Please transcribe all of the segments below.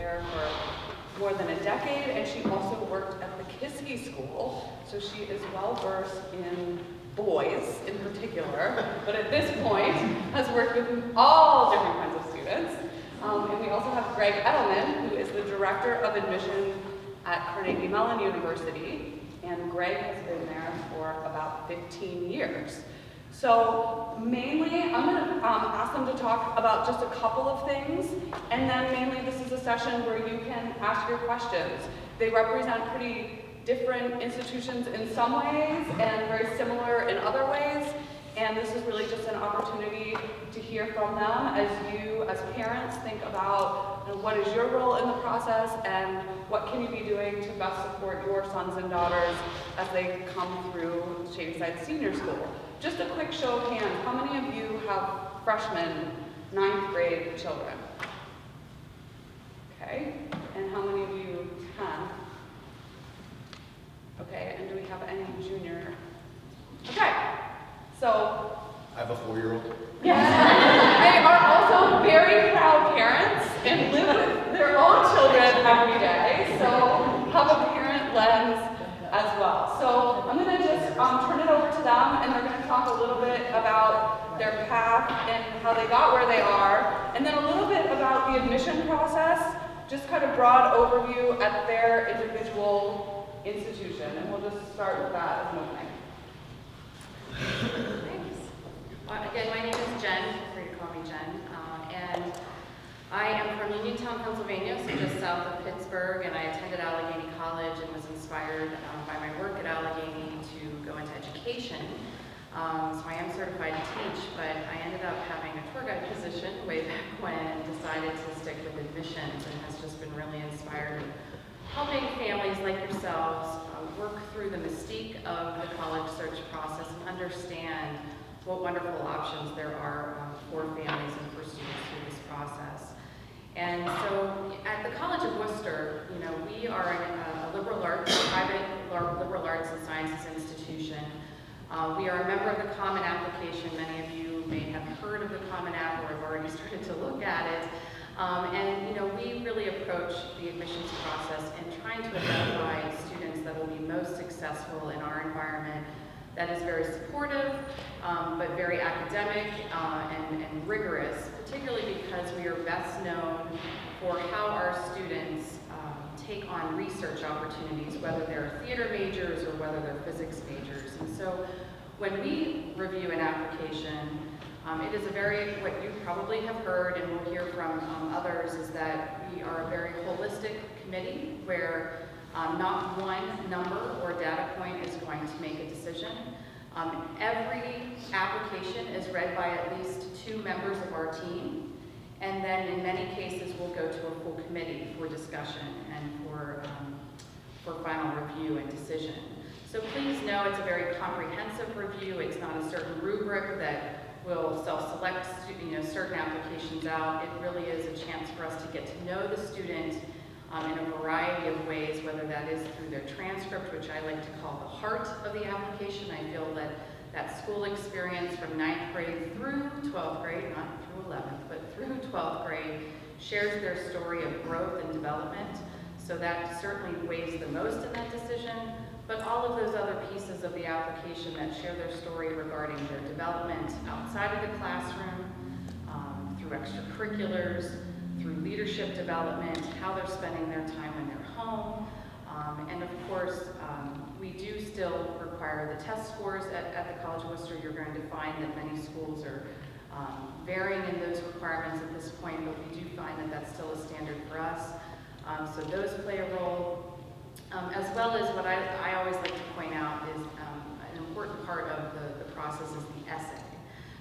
there for more than a decade, and she also worked at the Kiski School, so she is well versed in boys in particular, but at this point has worked with all different kinds of students. And we also have Greg Edleman, who is the Director of Admission at Carnegie Mellon University, and Greg has been there for about 15 years. So mainly, I'm going to ask them to talk about just a couple of things, and then mainly this is a session where you can ask your questions. They represent pretty different institutions in some ways and very similar in other ways, and this is really just an opportunity to hear from them as you, as parents, think about what is your role in the process and what can you be doing to best support your sons and daughters as they come through Shadyside Senior School. Just a quick show of hands, how many of you have freshmen, 9th grade children? Okay, and how many of you 10? Okay, and do we have any junior? Okay, so. I have a 4-year-old. Yes, they are also very proud parents and live with their own children every day, so have a parent lens as well. So I'm going to just turn it over to them, and they're going to talk a little bit about their path and how they got where they are, and then a little bit about the admission process, just kind of broad overview at their individual institution, and we'll just start with that as an opening. Thanks. Again, my name is Jen, feel free to call me Jen, and I am from Uniontown, Pennsylvania, so just south of Pittsburgh, and I attended Allegheny College and was inspired by my work at Allegheny to go into education. So I am certified to teach, but I ended up having a tour guide position way back when, decided to stick with admissions, and has just been really inspired helping families like yourselves work through the mystique of the college search process and understand what wonderful options there are for families and for students through this process. And so at the College of Wooster, you know, we are a liberal arts, private liberal arts and sciences institution. We are a member of the Common Application. Many of you may have heard of the Common App or have already started to look at it. And you know, we really approach the admissions process in trying to identify students that will be most successful in our environment that is very supportive, but very academic and rigorous, particularly because we are best known for how our students take on research opportunities, whether they're theater majors or whether they're physics majors. And so when we review an application, it is a very, what you probably have heard and will hear from others, is that we are a very holistic committee where not one number or data point is going to make a decision. Every application is read by at least 2 members of our team, and then in many cases we'll go to a full committee for discussion and for final review and decision. So please know it's a very comprehensive review. It's not a certain rubric that will self-select certain applications out. It really is a chance for us to get to know the student in a variety of ways, whether that is through their transcript, which I like to call the heart of the application. I feel that that school experience from 9th grade through 12th grade, not through 11th, but through 12th grade, shares their story of growth and development. So that certainly weighs the most in that decision, but all of those other pieces of the application that share their story regarding their development outside of the classroom, through extracurriculars, through leadership development, how they're spending their time when they're home, and of course, we do still require the test scores at the College of Wooster. You're going to find that many schools are varying in those requirements at this point, but we do find that that's still a standard for us. So those play a role, as well as what I always like to point out is an important part of the process is the essay.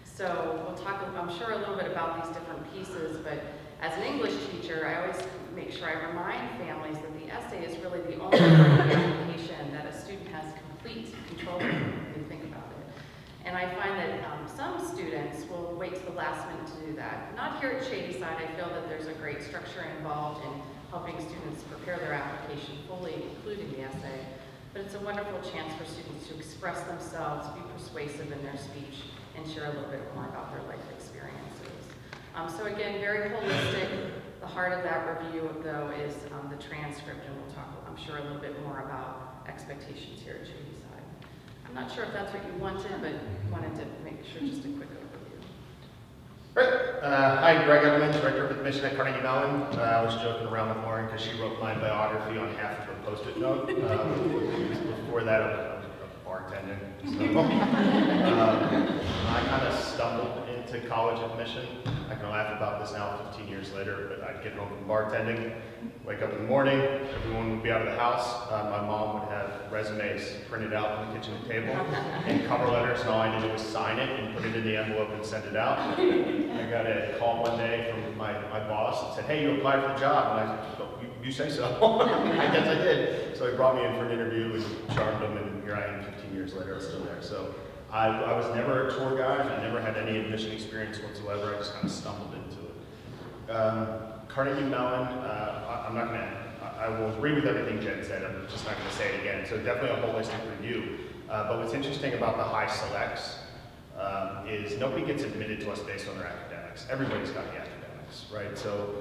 So we'll talk, I'm sure, a little bit about these different pieces, but as an English teacher, I always make sure I remind families that the essay is really the only part of the application that a student has complete control over when you think about it. And I find that some students will wait to the last minute to do that. Not here at Shadyside. I feel that there's a great structure involved in helping students prepare their application fully, including the essay. But it's a wonderful chance for students to express themselves, be persuasive in their speech, and share a little bit more about their life experiences. So again, very holistic, The heart of that review, though, is the transcript, and we'll talk, I'm sure, a little bit more about expectations here at Shady Side. I'm not sure if that's what you wanted, but wanted to make sure just a quick overview. Great. Hi, Greg Edleman, Director of Admission at Carnegie Mellon. I was joking around with Lauren because she wrote my biography on half of a Post-it note. Before that, I was bartending. So, I kind of stumbled into college admission. I can laugh about this now 15 years later, but I'd get home from bartending, wake up in the morning, everyone would be out of the house. My mom would have resumes printed out on the kitchen table and cover letters, and all I did was sign it and put it in the envelope and send it out. I got a call one day from my boss that said, "Hey, you applied for the job." And I said, you say so. I guess I did. So he brought me in for an interview and charmed him, and here I am 15 years later, I'm still there. So I was never a tour guide. I never had any admission experience whatsoever. I just kind of stumbled into it. Carnegie Mellon, I will agree with everything Jen said. I'm just not going to say it again. So definitely a holistic review. But what's interesting about the high selects is nobody gets admitted to us based on their academics. Everybody's got the academics, right? So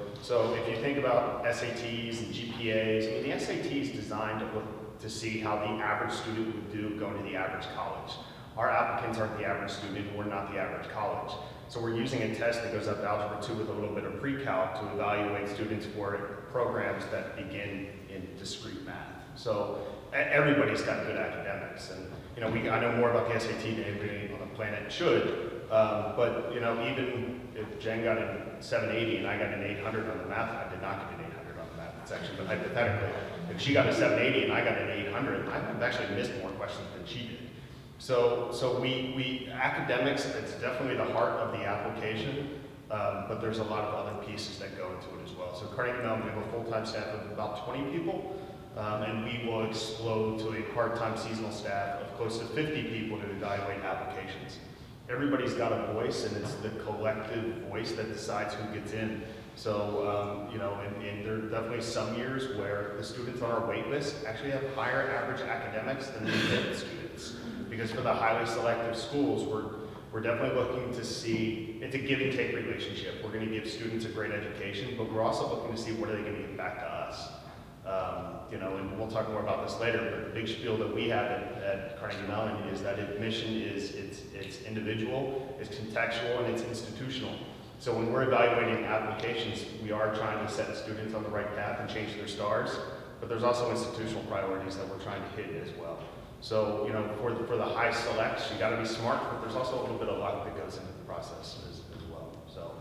if you think about SATs and GPAs, I mean, the SAT is designed to see how the average student would do going to the average college. Our applicants aren't the average student, we're not the average college. So we're using a test that goes up to Algebra 2 with a little bit of pre-calc to evaluate students for programs that begin in discrete math. So everybody's got good academics. And you know, I know more about the SAT than anybody on the planet should. But you know, even if Jen got an 780 and I got an 800 on the math, I did not get an 800 on the math section, but hypothetically, if she got a 780 and I got an 800, I've actually missed more questions than she did. So we academics, it's definitely the heart of the application, but there's a lot of other pieces that go into it as well. So Carnegie Mellon, we have a full-time staff of about 20 people, and we will explode to a part-time seasonal staff of close to 50 people to evaluate applications. Everybody's got a voice, and it's the collective voice that decides who gets in. So, you know, and there are definitely some years where the students on our wait list actually have higher average academics than the admitted students. Because for the highly selective schools, we're definitely looking to see, it's a give and take relationship. We're going to give students a great education, but we're also looking to see what are they going to give back to us. You know, and we'll talk more about this later, but the big spiel that we have at Carnegie Mellon is that admission is it's individual, it's contextual, and it's institutional. So when we're evaluating applications, we are trying to set students on the right path and change their stars, but there's also institutional priorities that we're trying to hit as well. So, you know, for the high selects, you got to be smart, but there's also a little bit of luck that goes into the process as well. So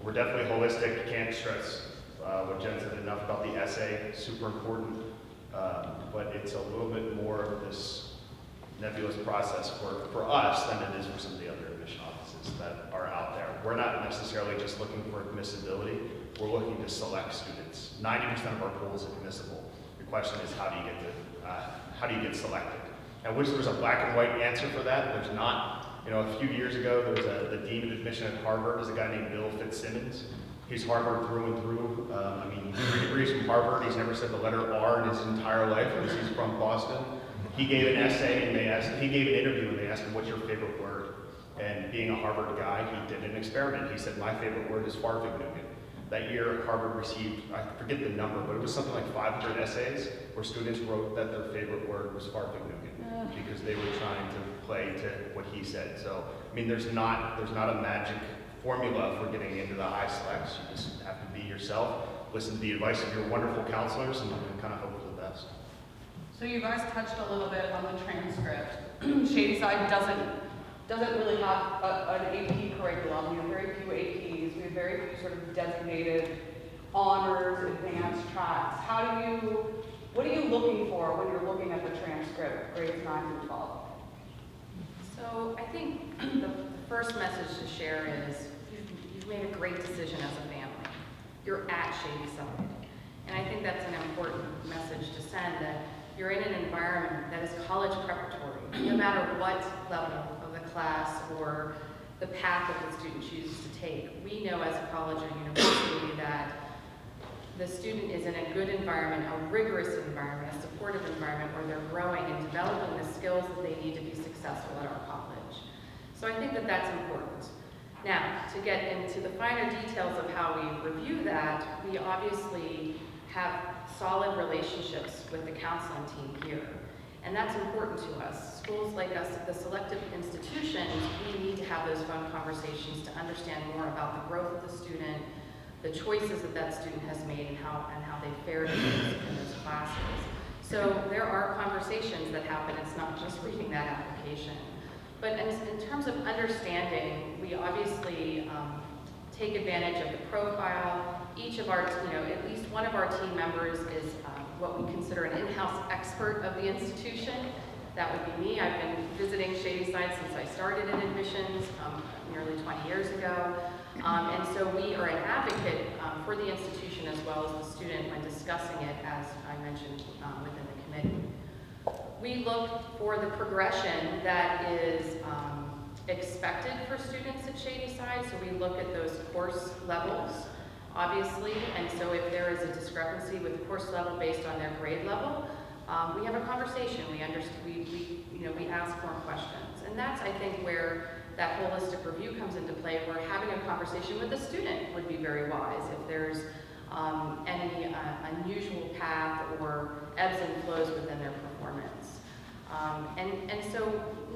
we're definitely holistic. Can't stress what Jen said enough about the essay. Super important, but it's a little bit more of this nebulous process for us than it is for some of the other admission offices that are out there. We're not necessarily just looking for admissibility. We're looking to select students. 90% of our pool is admissible. The question is, how do you get selected? I wish there was a black and white answer for that. There's not. You know, a few years ago, there was the dean of admission at Harvard is a guy named Bill Fitzsimmons. He's Harvard through and through. I mean, he's 3 degrees from Harvard. He's never said the letter R in his entire life because he's from Boston. He gave an essay and he gave an interview and they asked him, "What's your favorite word?" And being a Harvard guy, he did an experiment. He said, "My favorite word is Farfignugan." That year, Harvard received, I forget the number, but it was something like 500 essays where students wrote that their favorite word was Farfignugan because they were trying to play to what he said. So, I mean, there's not a magic formula for getting into the high selects. You just have to be yourself, listen to the advice of your wonderful counselors, and kind of hope for the best. So you guys touched a little bit on the transcript. Shady Side doesn't really have an AP curriculum. We have very few APs. We have very few sort of designated honors, advanced tracks. What are you looking for when you're looking at the transcript, grades 9 through 12? So I think the first message to share is you've made a great decision as a family. You're at Shady Side. And I think that's an important message to send, that you're in an environment that is college preparatory. No matter what level of the class or the path that the student chooses to take, we know as a college or university that the student is in a good environment, a rigorous environment, a supportive environment where they're growing and developing the skills that they need to be successful at our college. So I think that that's important. Now, to get into the finer details of how we review that, we obviously have solid relationships with the counseling team here. And that's important to us. Schools like us, the selective institutions, we need to have those phone conversations to understand more about the growth of the student, the choices that that student has made, and how they fared in those classes. So there are conversations that happen. It's not just reading that application. But in terms of understanding, we obviously take advantage of the profile. Each of our, at least one of our team members is what we consider an in-house expert of the institution. That would be me. I've been visiting Shady Side since I started in admissions nearly 20 years ago. And so we are an advocate for the institution as well as the student when discussing it, as I mentioned within the committee. We look for the progression that is expected for students at Shady Side. So we look at those course levels, obviously, and so if there is a discrepancy with the course level based on their grade level, we have a conversation. We ask more questions, and that's, I think, where that holistic review comes into play, where having a conversation with the student would be very wise if there's any unusual path or ebbs and flows within their performance. And so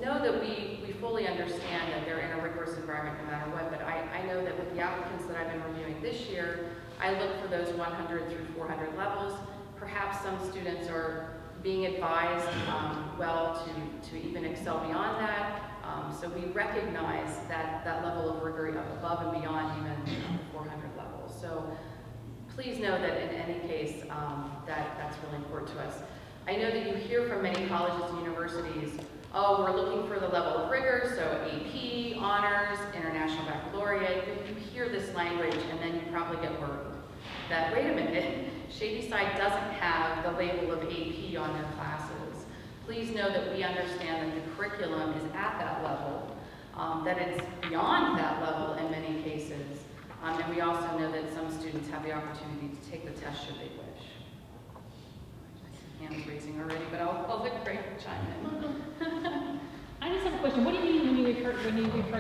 know that we fully understand that they're in a rigorous environment no matter what, but I know that with the applicants that I've been reviewing this year, I look for those 100 through 400 levels. Perhaps some students are being advised to even excel beyond that. So we recognize that level of rigor above and beyond even the 400 levels. So please know that in any case, that's really important to us. I know that you hear from many colleges and universities, oh, we're looking for the level of rigor, so AP, honors, international baccalaureate. You hear this language and then you probably get worried that, wait a minute, Shady Side doesn't have the label of AP on their classes. Please know that we understand that the curriculum is at that level, that it's beyond that level in many cases, and we also know that some students have the opportunity to take the test should they wish. Hands raising already, but I'll let Greg chime in. I just have a question. What do you mean when you refer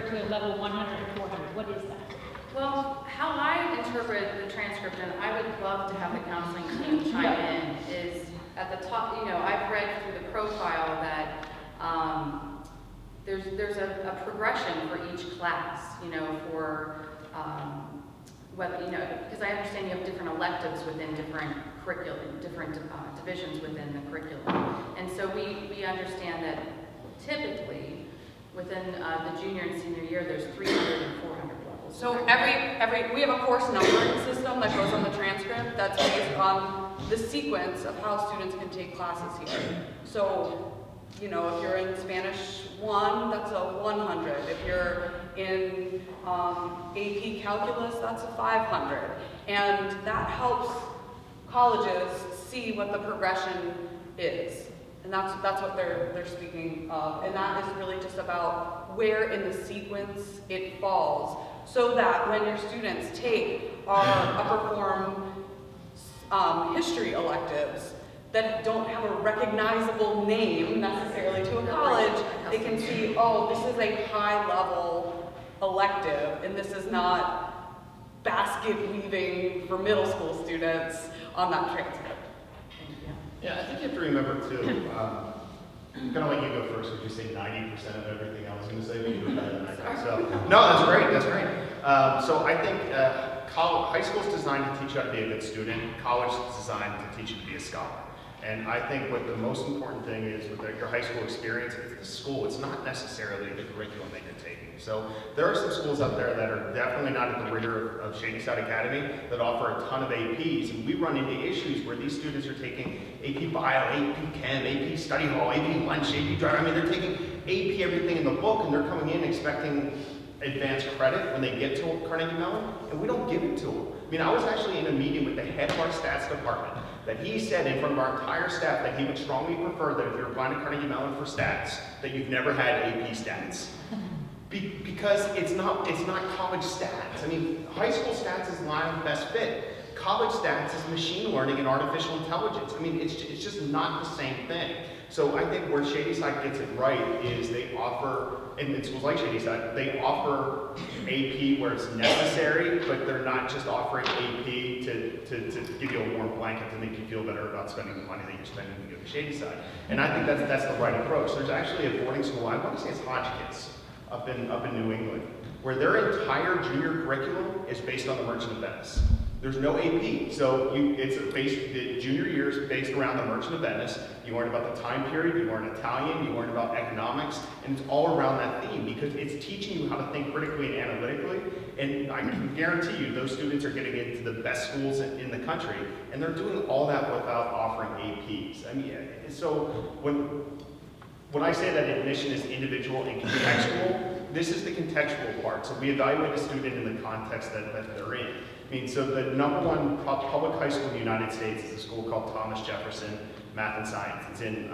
to level 100 or 400? What is that? Well, how I interpret the transcript, and I would love to have the counseling team chime in, is at the top, I've read through the profile that there's a progression for each class, for whether, because I understand you have different electives within different curriculum, different divisions within the curriculum. And so we understand that typically within the junior and senior year, there's 300 and 400 levels. So we have a course numbering system that goes on the transcript that's based on the sequence of how students can take classes here. So, if you're in Spanish 1, that's a 100. If you're in AP Calculus, that's a 500. And that helps colleges see what the progression is. And that's what they're speaking of. And that is really just about where in the sequence it falls, so that when your students take our upper form history electives that don't have a recognizable name necessarily to a college, they can see, oh, this is a high level elective, and this is not basket weaving for middle school students on that transcript. Yeah, I think you have to remember too, kind of like you go first, because you say 90% of everything I was going to say, but you do it better than I think. So, no, that's great. So I think high school is designed to teach you how to be a good student. College is designed to teach you to be a scholar. And I think what the most important thing is with your high school experience, it's the school. It's not necessarily the curriculum that you're taking. So there are some schools out there that are definitely not at the rigor of Shady Side Academy that offer a ton of APs. And we run into issues where these students are taking AP Bio, AP Chem, AP Study Hall, AP Lunch, AP Drive. I mean, they're taking AP everything in the book, and they're coming in expecting advanced credit when they get to Carnegie Mellon, and we don't give it to them. I mean, I was actually in a meeting with the head of our stats department that he said in front of our entire staff that he would strongly prefer that if you're applying to Carnegie Mellon for stats, that you've never had AP stats. Because it's not college stats. I mean, high school stats is line best fit. College stats is machine learning and artificial intelligence. I mean, it's just not the same thing. So I think where Shady Side gets it right is they offer, and in schools like Shady Side, they offer AP where it's necessary, but they're not just offering AP to give you a warm blanket to make you feel better about spending the money that you're spending to go to Shady Side. And I think that's the right approach. There's actually a boarding school, I want to say it's Hotchkiss, up in New England, where their entire junior curriculum is based on the Merchant of Venice. There's no AP, so the junior year is based around the Merchant of Venice. You learn about the time period, you learn Italian, you learn about economics, and it's all around that theme because it's teaching you how to think critically and analytically. And I can guarantee you, those students are getting into the best schools in the country, and they're doing all that without offering APs. I mean, so when I say that admission is individual and contextual, this is the contextual part. So we evaluate a student in the context that they're in. I mean, so the #1 public high school in the United States is a school called Thomas Jefferson Math and Science. It's in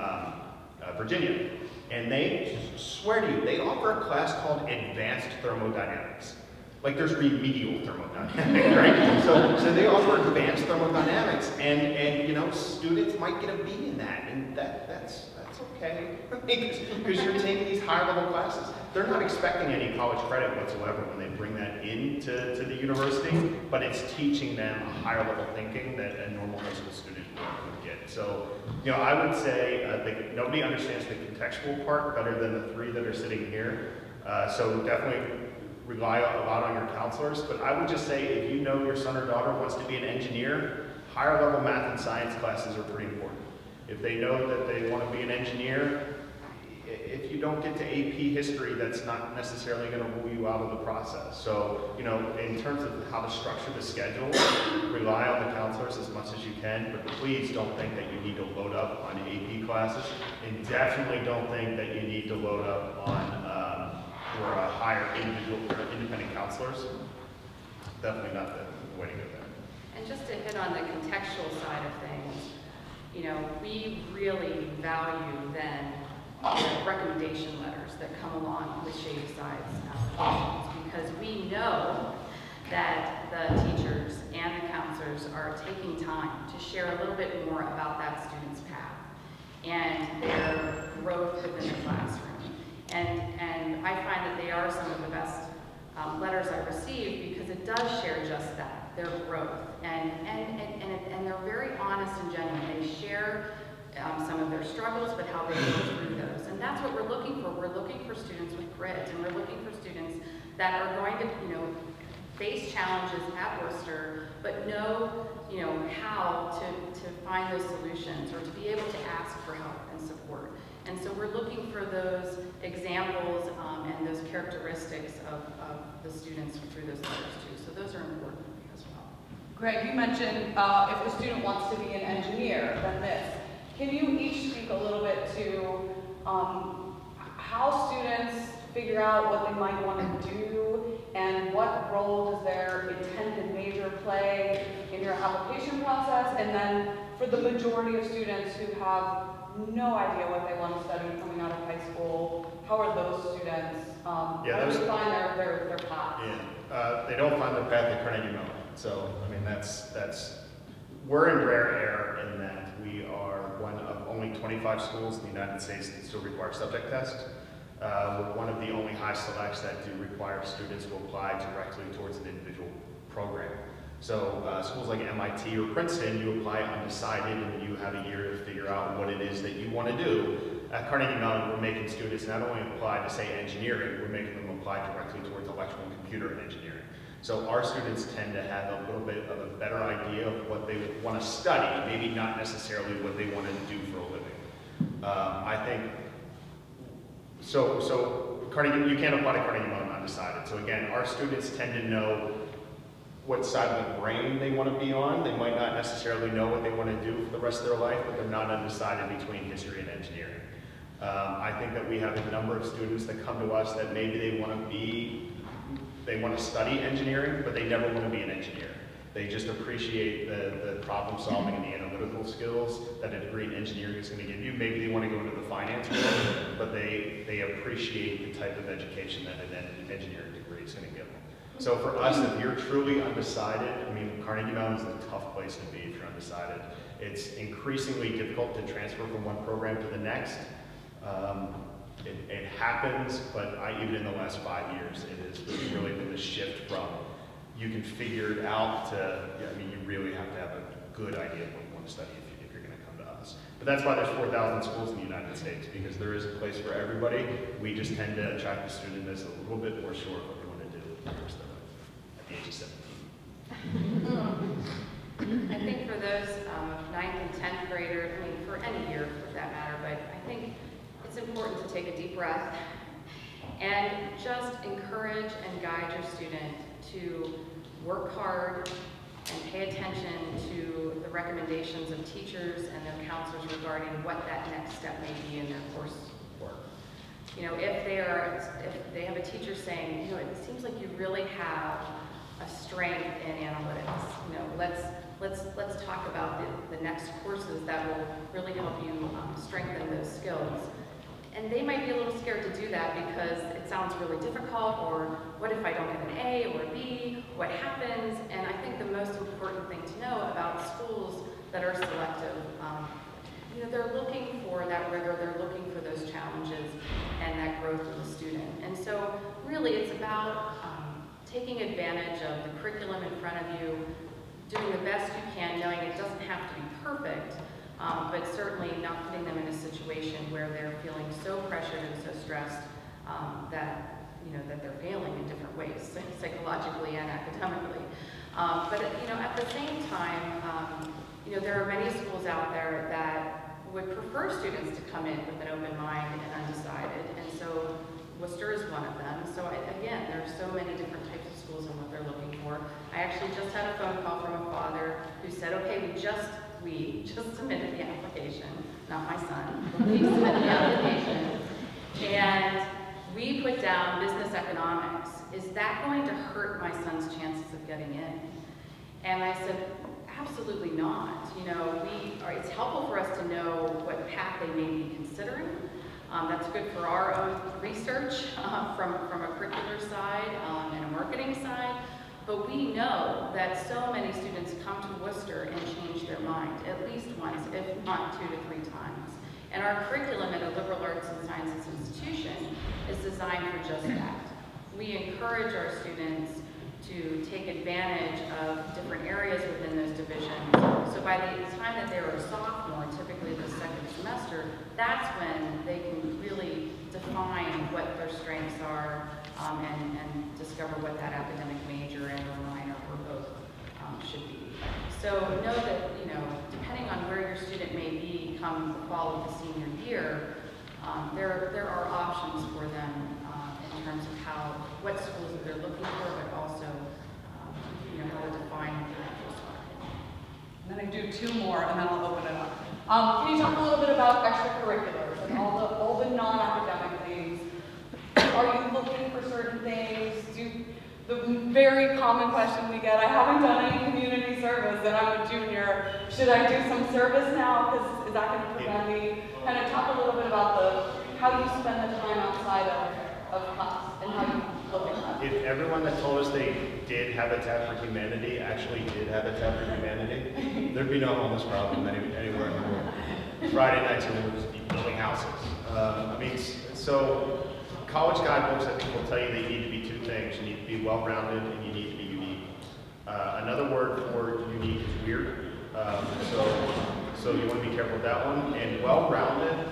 Virginia. And they swear to you, they offer a class called Advanced Thermodynamics. Like there's remedial thermodynamics, right? So they offer advanced thermodynamics, and you know, students might get a B in that, and that's okay, because you're taking these higher level classes. They're not expecting any college credit whatsoever when they bring that into the university, but it's teaching them a higher level thinking that a normal high school student would get. So, you know, I would say nobody understands the contextual part better than the three that are sitting here. So definitely rely a lot on your counselors, but I would just say if you know your son or daughter wants to be an engineer, higher level math and science classes are pretty important. If they know that they want to be an engineer, if you don't get to AP history, that's not necessarily going to rule you out of the process. So, you know, in terms of how to structure the schedule, rely on the counselors as much as you can, but please don't think that you need to load up on AP classes, and definitely don't think that you need to load up on or hire individual or independent counselors. Definitely not the way to go there. And just to hit on the contextual side of things, you know, we really value then the recommendation letters that come along with Shady Side's applications, because we know that the teachers and the counselors are taking time to share a little bit more about that student's path and their growth within the classroom. And I find that they are some of the best letters I receive because it does share just that, their growth. And they're very honest and genuine. They share some of their struggles, but how they go through those. And that's what we're looking for. We're looking for students with grit, and we're looking for students that are going to, you know, face challenges at Wooster, but know, you know, how to find those solutions or to be able to ask for help and support. And so we're looking for those examples and those characteristics of the students through those letters too. So those are important as well. Greg, you mentioned if a student wants to be an engineer, then this. Can you each speak a little bit to how students figure out what they might want to do, and what role does their intended major play in your application process? And then for the majority of students who have no idea what they want to study coming out of high school, how are those students, how do they find their path? Yeah, they don't find their path at Carnegie Mellon. So, I mean, we're in rare air in that we are one of only 25 schools in the United States that still require subject tests. We're one of the only high selects that do require students to apply directly towards an individual program. So schools like MIT or Princeton, you apply undecided and you have a year to figure out what it is that you want to do. At Carnegie Mellon, we're making students not only apply to say engineering, we're making them apply directly towards electrical and computer engineering. So our students tend to have a little bit of a better idea of what they want to study, maybe not necessarily what they want to do for a living. I think, so Carnegie, you can't apply to Carnegie Mellon undecided. So again, our students tend to know what side of the brain they want to be on. They might not necessarily know what they want to do for the rest of their life, but they're not undecided between history and engineering. I think that we have a number of students that come to us that maybe they want to study engineering, but they never want to be an engineer. They just appreciate the problem solving and the analytical skills that a degree in engineering is going to give you. Maybe they want to go into the finance world, but they appreciate the type of education that an engineering degree is going to give them. So for us, if you're truly undecided, I mean, Carnegie Mellon is a tough place to be if you're undecided. It's increasingly difficult to transfer from one program to the next. It happens, but even in the last 5 years, it has really been the shift from you can figure it out to, I mean, you really have to have a good idea of what you want to study if you're going to come to us. But that's why there's 4,000 schools in the United States, because there is a place for everybody. We just tend to attract the student that's a little bit more sure of what they want to do at the age of 17. I think for those 9th and 10th graders, I mean, for any year for that matter, but I think it's important to take a deep breath and just encourage and guide your student to work hard and pay attention to the recommendations of teachers and their counselors regarding what that next step may be in their coursework. You know, if they have a teacher saying, you know, it seems like you really have a strength in analytics, you know, let's talk about the next courses that will really help you strengthen those skills. And they might be a little scared to do that because it sounds really difficult, or what if I don't get an A or a B? What happens? And I think the most important thing to know about schools that are selective, you know, they're looking for that rigor, they're looking for those challenges and that growth of the student. And so really it's about taking advantage of the curriculum in front of you, doing the best you can, knowing it doesn't have to be perfect, but certainly not putting them in a situation where they're feeling so pressured and so stressed that, you know, that they're failing in different ways, psychologically and academically. But, you know, at the same time, you know, there are many schools out there that would prefer students to come in with an open mind and undecided, and so Wooster is one of them. So again, there are so many different types of schools and what they're looking for. I actually just had a phone call from a father who said, okay, we just submitted the application, not my son, but we submitted the application, and we put down business economics. Is that going to hurt my son's chances of getting in? And I said, absolutely not. You know, it's helpful for us to know what path they may be considering. That's good for our own research from a curricular side and a marketing side. But we know that so many students come to Wooster and change their mind at least once, if not 2 to 3 times. And our curriculum at a liberal arts and sciences institution is designed for just that. We encourage our students to take advantage of different areas within those divisions. So by the time that they're a sophomore, typically the second semester, that's when they can really define what their strengths are and discover what that academic major and or minor or both should be. So know that, you know, depending on where your student may be come the fall of the senior year, there are options for them in terms of what schools that they're looking for, but also you know, how to define their interest. And then I do 2 more, and then I'll open it up. Can you talk a little bit about extracurriculars and all the non-academic things? Are you looking for certain things? The very common question we get, I haven't done any community service and I'm a junior. Should I do some service now? Because is that going to prevent me? Kind of talk a little bit about how you spend the time outside of class and how you look at that. If everyone that told us they did Habitat for Humanity actually did Habitat for Humanity, there'd be no homeless problem anywhere in the world. Friday nights we would just be building houses. I mean, so college guidebooks, I think, will tell you that you need to be 2 things. You need to be well-rounded and you need to be unique. Another word for unique is weird. So you want to be careful with that one. And well-rounded,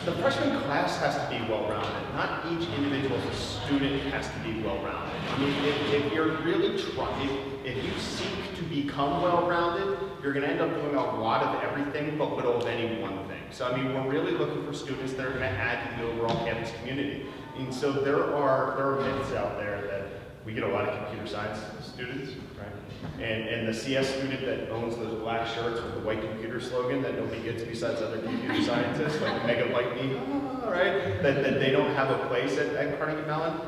the freshman class has to be well-rounded. Not each individual student has to be well-rounded. I mean, if you're really trying, if you seek to become well-rounded, you're going to end up doing a lot of everything but little of any one thing. So, I mean, we're really looking for students that are going to add to the overall campus community. And so there are myths out there that we get a lot of computer science students, right? And the CS student that owns those black shirts with the white computer slogan that nobody gets besides other computer scientists, like Mega Like Me, right? That they don't have a place at Carnegie Mellon.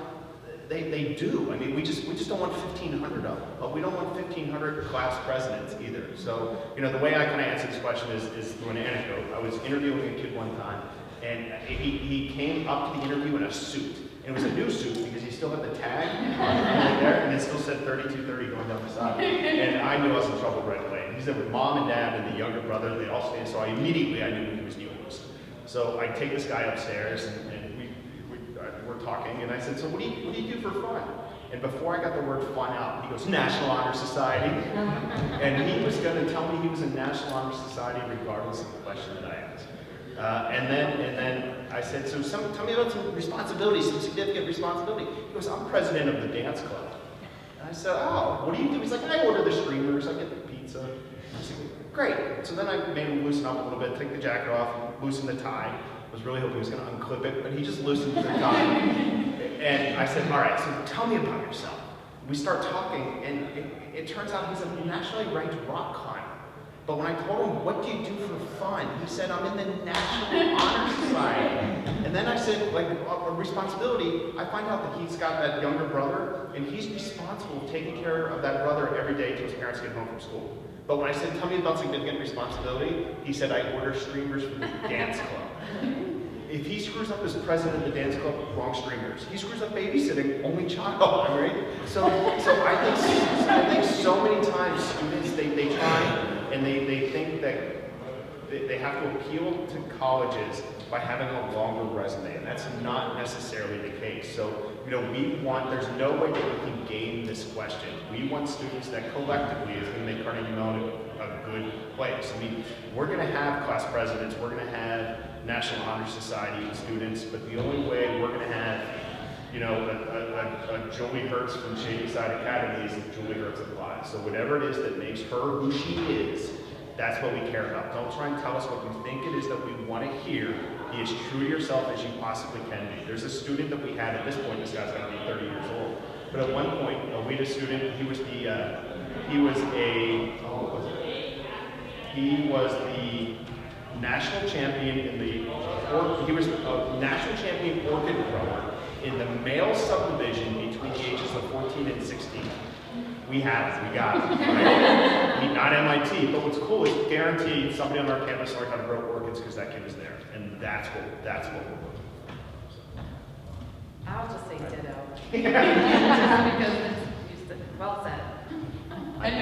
They do. I mean, we just don't want 1,500 of them. But we don't want 1,500 class presidents either. So, you know, the way I kind of answer this question is through an anecdote. I was interviewing a kid one time, and he came up to the interview in a suit. And it was a new suit because he still had the tag right there, and it still said 3230 going down the side. And I knew I was in trouble right away. He's there with mom and dad and the younger brother, they all stayed, so I knew he was new host. So I take this guy upstairs, and we're talking, and I said, so what do you do for fun? And before I got the word fun out, he goes, National Honor Society. And he was going to tell me he was in National Honor Society regardless of the question that I asked. And then I said, so tell me about some responsibility, some significant responsibility. He goes, I'm president of the dance club. And I said, oh, what do you do? He's like, I order the streamers, I get the pizza. I said, great. So then I made him loosen up a little bit, take the jacket off, loosen the tie. I was really hoping he was going to unclip it, but he just loosened the tie. And I said, all right, so tell me about yourself. We start talking, and it turns out he's a nationally ranked rock climber. But when I told him, what do you do for fun? He said, I'm in the National Honor Society. And then I said, like, a responsibility, I find out that he's got that younger brother, and he's responsible for taking care of that brother every day till his parents get home from school. But when I said, tell me about significant responsibility, he said, I order streamers for the dance club. If he screws up as president of the dance club, wrong streamers. He screws up babysitting, only child, right? So I think so many times students, they try and they think that they have to appeal to colleges by having a longer resume, and that's not necessarily the case. So, there's no way that we can game this question. We want students that collectively is going to make Carnegie Mellon a good place. I mean, we're going to have class presidents, we're going to have National Honor Society students, but the only way we're going to have, a Julie Hertz from Shady Side Academy is if Julie Hertz applies. So whatever it is that makes her who she is, that's what we care about. Don't try and tell us what you think it is that we want to hear. Be as true to yourself as you possibly can be. There's a student that we had at this point, this guy's going to be 30 years old. But at one point, we had a student, he was the national champion in he was a national champion orchid grower in the male subdivision between the ages of 14 and 16. We got it, right? Not MIT, but what's cool is guaranteed somebody on our campus learned how to grow orchids because that kid was there, and that's what we're doing. I'll just say ditto. Because it's well said.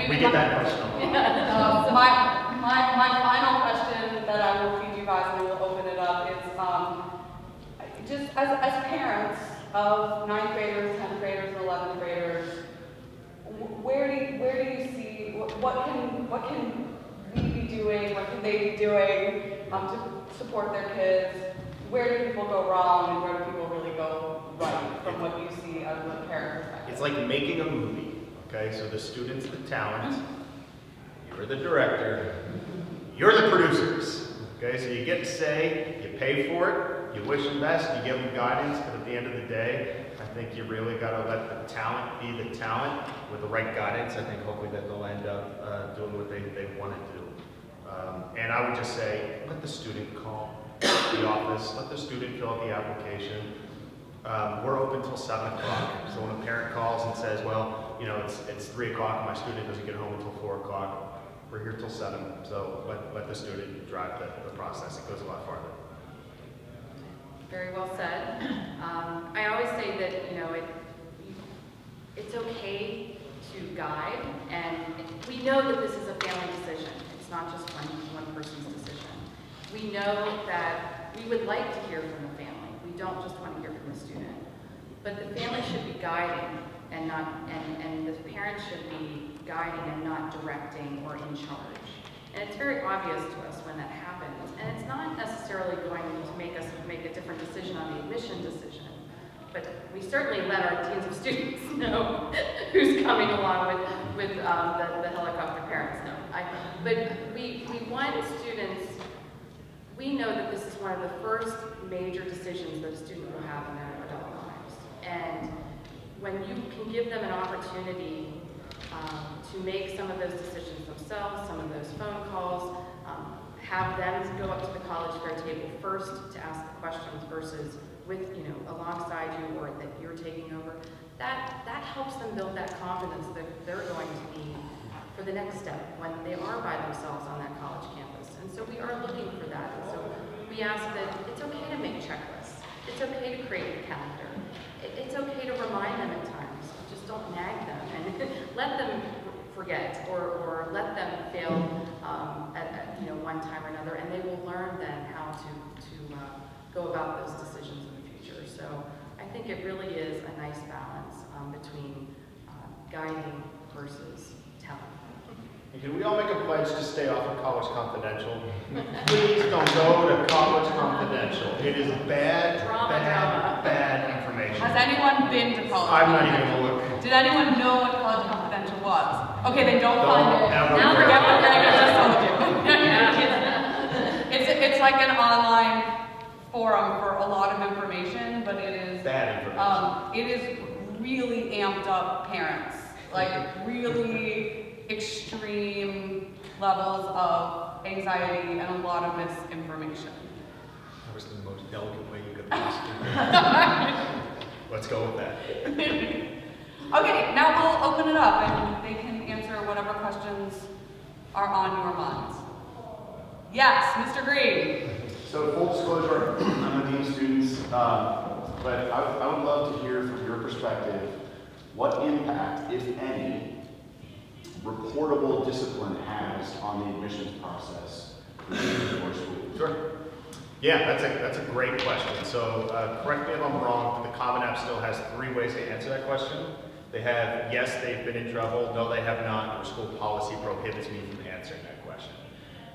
We get that question a lot. My final question that I will feed you guys and we'll open it up is just as parents of 9th graders, 10th graders, and 11th graders, where do you see what can we be doing? What can they be doing to support their kids? Where do people go wrong, and where do people really go right from what you see as a parent perspective? It's like making a movie. Okay, so the student's the talent. You're the director. You're the producers. Okay, so you get to say, you pay for it, you wish them best, you give them guidance, but at the end of the day, I think you really got to let the talent be the talent with the right guidance. I think hopefully that they'll end up doing what they want to do. And I would just say, let the student call the office, let the student fill out the application. We're open till 7 o'clock. So when a parent calls and says, well, it's 3 o'clock and my student doesn't get home until 4 o'clock, we're here till 7. So let the student drive the process. It goes a lot farther. Very well said. I always say that, it's okay to guide, and we know that this is a family decision. It's not just one person's decision. We know that we would like to hear from the family. We don't just want to hear from the student. But the family should be guiding and the parents should be guiding and not directing or in charge. And it's very obvious to us when that happens. And it's not necessarily going to make us make a different decision on the admission decision. But we certainly let our teams of students know who's coming along with the helicopter parents know. But we want students, we know that this is one of the first major decisions that a student will have in their adult lives. And when you can give them an opportunity to make some of those decisions themselves, some of those phone calls, have them go up to the college fair table first to ask the questions versus with, alongside you or that you're taking over, that helps them build that confidence that they're going to be for the next step when they are by themselves on that college campus. And so we are looking for that. And so we ask that it's okay to make checklists. It's okay to create a calendar. it's okay to remind them at times. Just don't nag them and let them forget or let them fail at one time or another, and they will learn then how to go about those decisions in the future. So I think it really is a nice balance between guiding versus telling. And can we all make a pledge to stay off of College Confidential? Please don't go to College Confidential. It is bad, bad information. Has anyone been to College I'm not Confidential? even gonna look. Did anyone know what College Confidential was? Okay, then don't fund it. ever Now go. forget what Greg just told you. It's like an online forum for a lot of information, but it is Bad information. it is really amped up parents, like really extreme levels of anxiety and a lot of misinformation. That was the most delicate way you could ask. Let's go with that. Okay, now we'll open it up and they can answer whatever questions are on your minds. Yes, Mr. Green. So full disclosure, I'm a dean of students, but I would love to hear from your perspective what impact, if any, reportable discipline has on the admissions process for schools. Sure. Yeah, that's a great question. So correct me if I'm wrong, but the Common App still has 3 ways to answer that question. They have, yes, they've been in trouble, no, they have not, or school policy prohibits me from answering that question.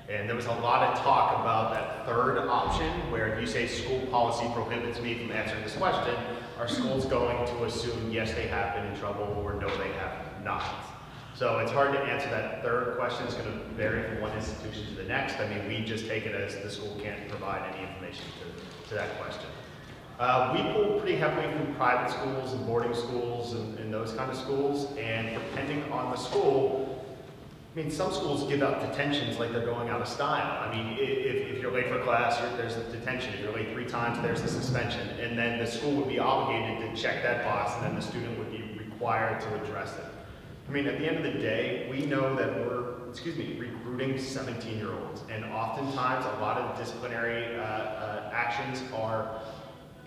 And there was a lot of talk about that third option, where if you say school policy prohibits me from answering this question, are schools going to assume, yes, they have been in trouble, or no, they have not? So it's hard to answer that third question. It's going to vary from one institution to the next. I mean, we just take it as the school can't provide any information to that question. We pull pretty heavily from private schools and boarding schools and those kind of schools, and depending on the school, I mean, some schools give out detentions like they're going out of style. I mean, if you're late for class, there's a detention. If you're late 3 times, there's a suspension. And then the school would be obligated to check that box, and then the student would be required to address it. I mean, at the end of the day, we know that we're, recruiting 17-year-olds. And oftentimes, a lot of disciplinary actions are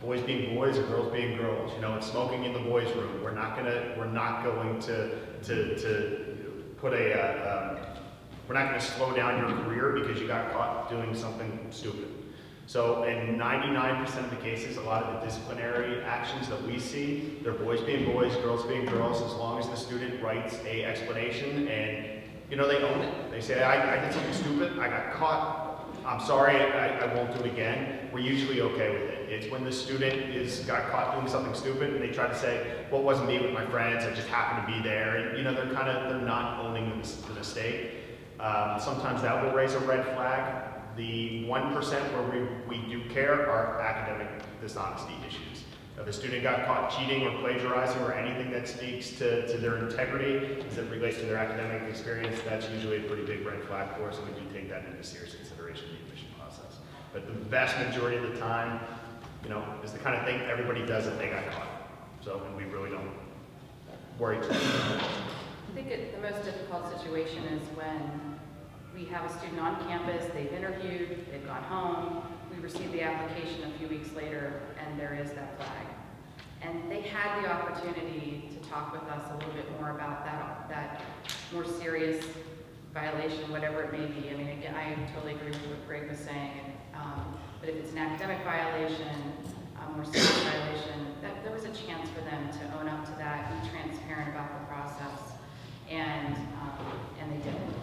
boys being boys or girls being girls. You know, it's smoking in the boys' room. We're not going to put we're not going to slow down your career because you got caught doing something stupid. So in 99% of the cases, a lot of the disciplinary actions that we see, they're boys being boys, girls being girls, as long as the student writes a explanation and, you know, they own it. They say, I did something stupid, I got caught, I'm sorry, I won't do it again. We're usually okay with it. It's when the student got caught doing something stupid and they try to say, well, it wasn't me with my friends, I just happened to be there. And, you know, they're not owning the mistake. Sometimes that will raise a red flag. The 1% where we do care are academic dishonesty issues. If a student got caught cheating or plagiarizing or anything that speaks to their integrity as it relates to their academic experience, that's usually a pretty big red flag for us, and we do take that into serious consideration in the admission process. But the vast majority of the time, you know, is the kind of thing everybody does if they got caught. So, and we really don't worry too much. I think the most difficult situation is when we have a student on campus, they've interviewed, they've gone home, we receive the application a few weeks later, and there is that flag. And they had the opportunity to talk with us a little bit more about that more serious violation, whatever it may be. I mean, again, I totally agree with what Greg was saying, but if it's an academic violation, a more serious violation, there was a chance for them to own up to that, be transparent about the process, and they didn't.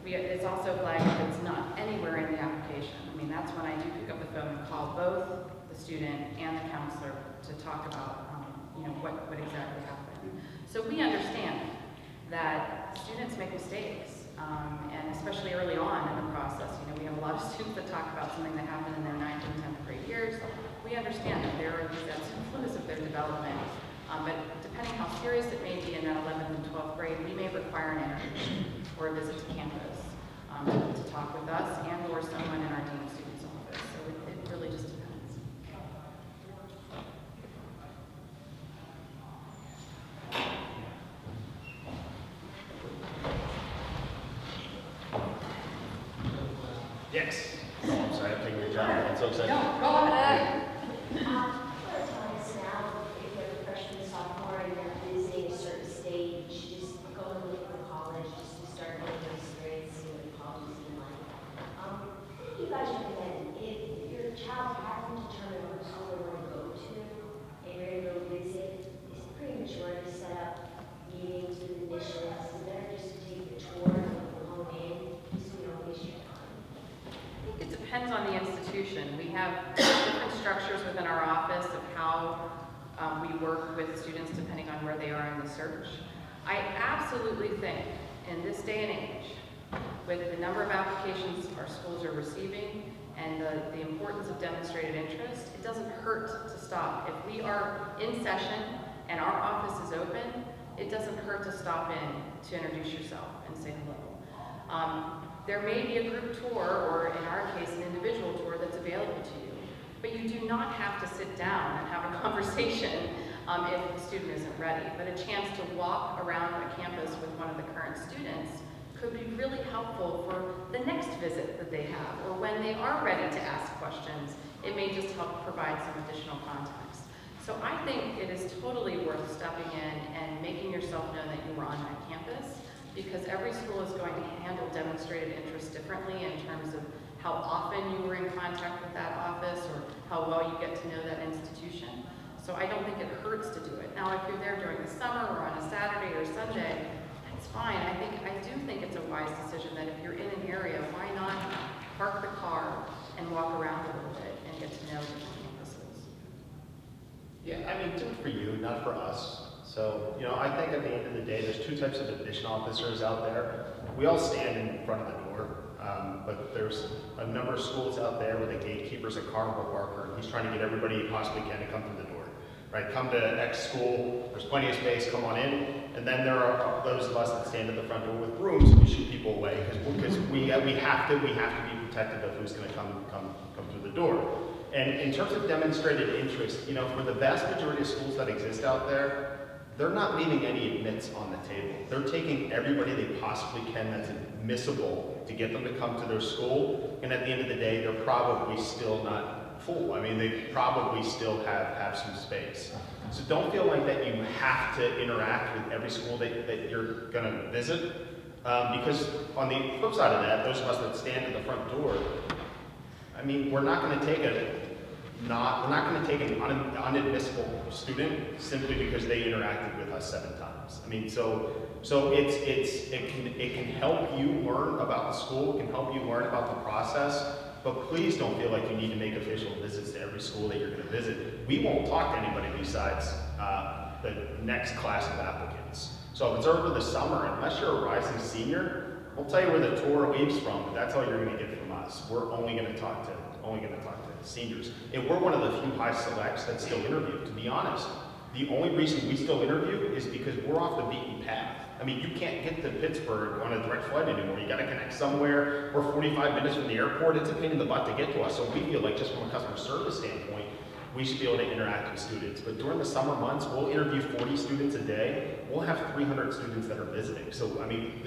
It's also flagged if it's not anywhere in the application. I mean, that's when I do pick up the phone and call both the student and the counselor to talk about, you know, what exactly happened. So we understand that students make mistakes, and especially early on in the process. You know, we have a lot of students that talk about something that happened in their 9th and 10th grade years. We understand that there are these ebbs and flows of their development, but depending how serious it may be in that 11th and 12th grade, we may require an interview or a visit to campus to talk with us and or someone in our dean of students office. So it really just depends. Yes. Oh, I'm sorry, I'm taking your job. I'm so excited. No, go ahead. What are times now if there have different structures within our office of how we work with students depending on where they are in the search. I absolutely think in this day and age, with the number of applications our schools are receiving and the importance of demonstrated interest, it doesn't hurt to stop. If we are in session and our office is open, it doesn't hurt to stop in to introduce yourself and say hello. There may be a group tour, or in our case, an individual tour that's available to you, but you do not have to sit down and have a conversation if the student isn't ready. But a chance to walk around a campus with one of the current students could be really helpful for the next visit that they have, or when they are ready to ask questions. It may just help provide some additional context. So I think it is totally worth stepping in and making yourself know that you were on that campus, because every school is going to handle demonstrated interest differently in terms of how often you were in contact with that office or how well you get to know that institution. So I don't think it hurts to do it. Now, if you're there during the summer or on a Saturday or Sunday, that's fine. I do think it's a wise decision that if you're in an area, why not park the car and walk around a little bit and get to know different campuses. Yeah, I mean, do it for you, not for us. So, I think at the end of the day, there's two types of admission officers out there. We all stand in front of the door, but there's a number of schools out there where the gatekeeper's a carnival barker. He's trying to get everybody he possibly can to come through the door. Right? Come to X school, there's plenty of space, come on in. And then there are those of us that stand at the front door with brooms and we shoot people away because we have to be protective of who's going to come through the door. And in terms of demonstrated interest, for the vast majority of schools that exist out there, they're not leaving any admits on the table. They're taking everybody they possibly can that's admissible to get them to come to their school. And at the end of the day, they're probably still not full. I mean, they probably still have some space. So don't feel like that you have to interact with every school that you're going to visit. Because on the flip side of that, those of us that stand at the front door, I mean, we're not going to take an unadmissible student simply because they interacted with us 7 times. I mean, so it can help you learn about the school, it can help you learn about the process, but please don't feel like you need to make official visits to every school that you're going to visit. We won't talk to anybody besides the next class of applicants. So if it's over the summer, unless you're a rising senior, we'll tell you where the tour leaves from, but that's all you're going to get from us. We're only going to talk to seniors. And we're one of the few high selects that still interview. To be honest, the only reason we still interview is because we're off the beaten path. I mean, you can't get to Pittsburgh on a direct flight anymore. You got to connect somewhere. We're 45 minutes from the airport. It's a pain in the butt to get to us. So we feel like just from a customer service standpoint, we should be able to interact with students. But during the summer months, we'll interview 40 students a day. We'll have 300 students that are visiting. So, I mean,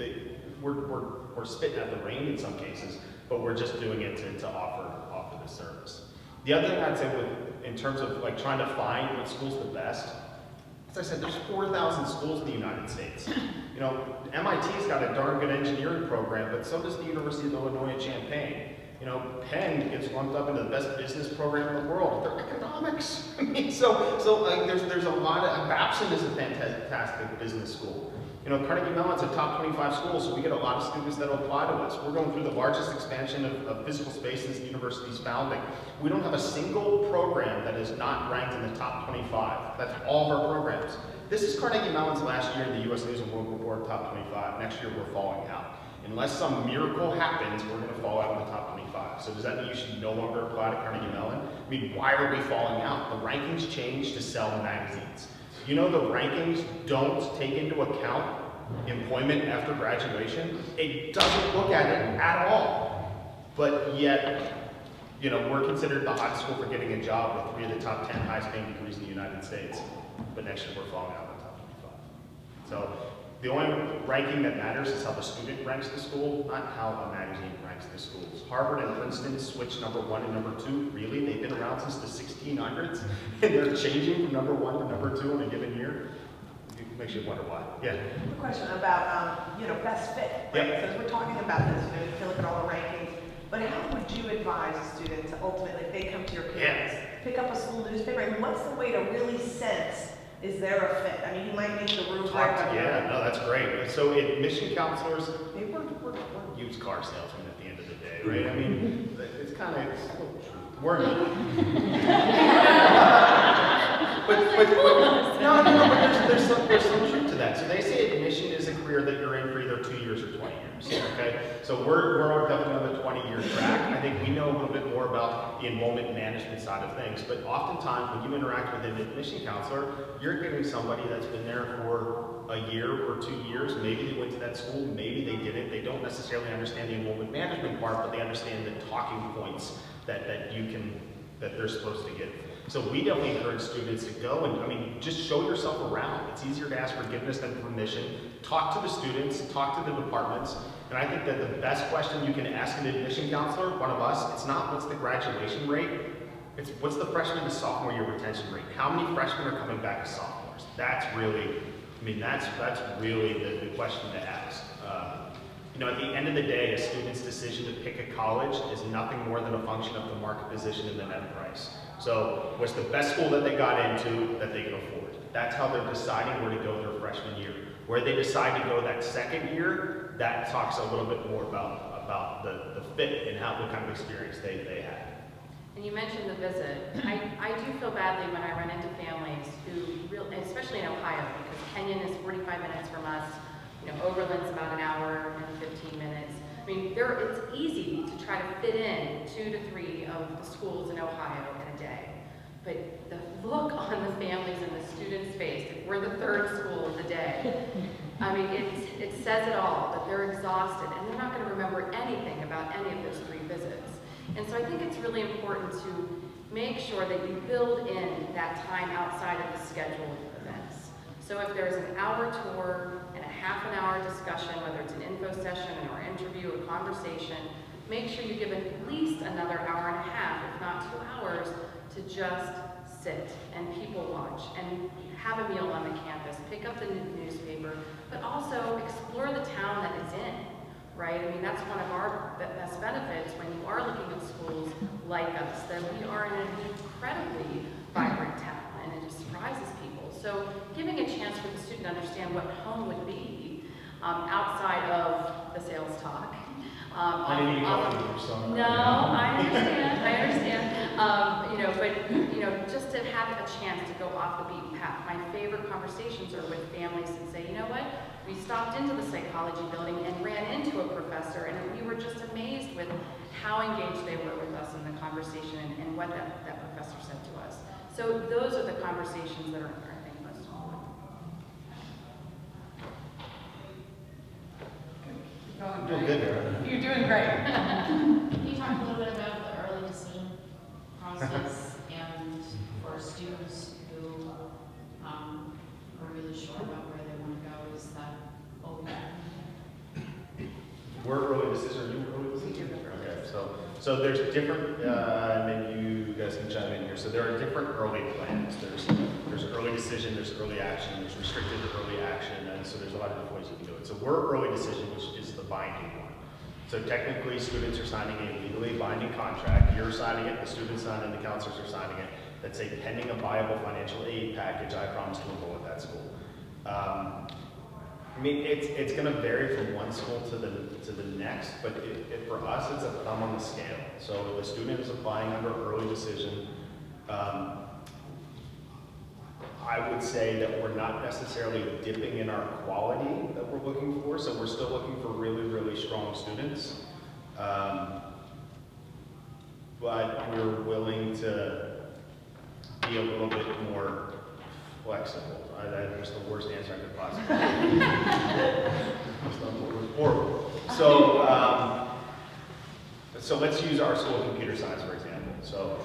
we're spitting at the rain in some cases, but we're just doing it to offer the service. The other thing I'd say in terms of like trying to find what school's the best, as I said, there's 4,000 schools in the United States. MIT's got a darn good engineering program, but so does the University of Illinois at Champaign. Penn gets lumped up into the best business program in the world. They're economics. I mean, so like there's a lot of, Babson is a fantastic business school. Carnegie Mellon's a top 25 school, so we get a lot of students that apply to us. We're going through the largest expansion of physical space since the university's founding. We don't have a single program that is not ranked in the top 25. That's all of our programs. This is Carnegie Mellon's last year in the U.S. News and World Report top 25. Next year, we're falling out. Unless some miracle happens, we're going to fall out in the top 25. So does that mean you should no longer apply to Carnegie Mellon? I mean, why are we falling out? The rankings change to sell magazines. The rankings don't take into account employment after graduation. It doesn't look at it at all. But yet, we're considered the hot school for getting a job with 3 of the top 10 highest paying degrees in the United States. But next year we're falling out in the top 25. So the only ranking that matters is how the student ranks the school, not how a magazine ranks the schools. Harvard and Princeton switched number 1 and number 2. Really? They've been around since the 1600s, and they're changing from number 1 to number 2 in a given year? It makes you wonder why. Yeah? A question about, best fit, right? Yep. Since we're talking about this, you can look at all the rankings, but how would you advise a student to ultimately, if they come to your campus, pick up a school newspaper? And what's the way to really sense is there a fit? I mean, he might make the rubric. Yeah, no, that's great. So admission counselors, hey, we're used car salesmen at the end of the day, right? I mean, it's kind of, we're not. but there's some truth to that. So they say admission is a career that you're in for either 2 years or 20 years, okay? So we're definitely on the 20-year track. I think we know a little bit more about the enrollment management side of things, but oftentimes when you interact with an admission counselor, you're getting somebody that's been there for a year or 2 years. Maybe they went to that school, maybe they didn't. They don't necessarily understand the enrollment management part, but they understand the talking points that they're supposed to get. So we definitely encourage students to go and, I mean, just show yourself around. It's easier to ask forgiveness than permission. Talk to the students, talk to the departments. And I think that the best question you can ask an admission counselor, one of us, it's not what's the graduation rate, it's what's the freshman to sophomore year retention rate. How many freshmen are coming back as sophomores? That's really, I mean, that's really the question to ask. You know, at the end of the day, a student's decision to pick a college is nothing more than a function of the market position and the net price. So what's the best school that they got into that they can afford? That's how they're deciding where to go their freshman year. Where they decide to go that second year, that talks a little bit more about the fit and what kind of experience they had. And you mentioned the visit. I do feel badly when I run into families who, especially in Ohio, because Kenyon is 45 minutes from us, you know, Overland's about an hour and 15 minutes. I mean, it's easy to try to fit in 2 to 3 of the schools in Ohio in a day. But the look on the families and the students' face, if we're the third school of the day, I mean, it says it all, that they're exhausted and they're not going to remember anything about any of those 3 visits. And so I think it's really important to make sure that you build in that time outside of the scheduled events. So if there's an hour tour and a half an hour discussion, whether it's an info session or interview or conversation, make sure you give at least another hour and a half, if not 2 hours, to just sit and people watch and have a meal on the campus, pick up the newspaper, but also explore the town that it's in, right? I mean, that's one of our best benefits when you are looking at schools like us, that we are in an incredibly vibrant town and it just surprises people. So giving a chance for the student to understand what home would be outside of the sales talk. I didn't No, I understand. You know, but you know, just to have a chance to go off the beaten path. My favorite conversations are with families that say, you know what, we stopped into the psychology building and ran into a professor, and we were just amazed with how engaged they were with us in the conversation and what that professor said to us. So those are the conversations that are, I think, most important. You're good there. You're doing great. Can you talk a little bit about the early decision process and for students who are really sure about where they want to go? Is that open? We're early decision. Are you early decision? Okay, so there's different. Maybe you guys can chime in here. So there are different early plans. There's early decision. There's early action. There's restricted early action, and so there's a lot of different ways you can do it. So we're early decision, which is the binding one. So technically, students are signing a legally binding contract. You're signing it. The students sign it. The counselors are signing it. That's a pending a viable financial aid package. I promise to enroll at that school. I mean, it's going to vary from one school to the next, but for us, it's a thumb on the scale. So if a student is applying under early decision, I would say that we're not necessarily dipping in our quality that we're looking for. So we're still looking for really, really strong students, but we're willing to be a little bit more flexible. That was the worst answer I could possibly give. Horrible. So let's use our School of Computer Science, for example. So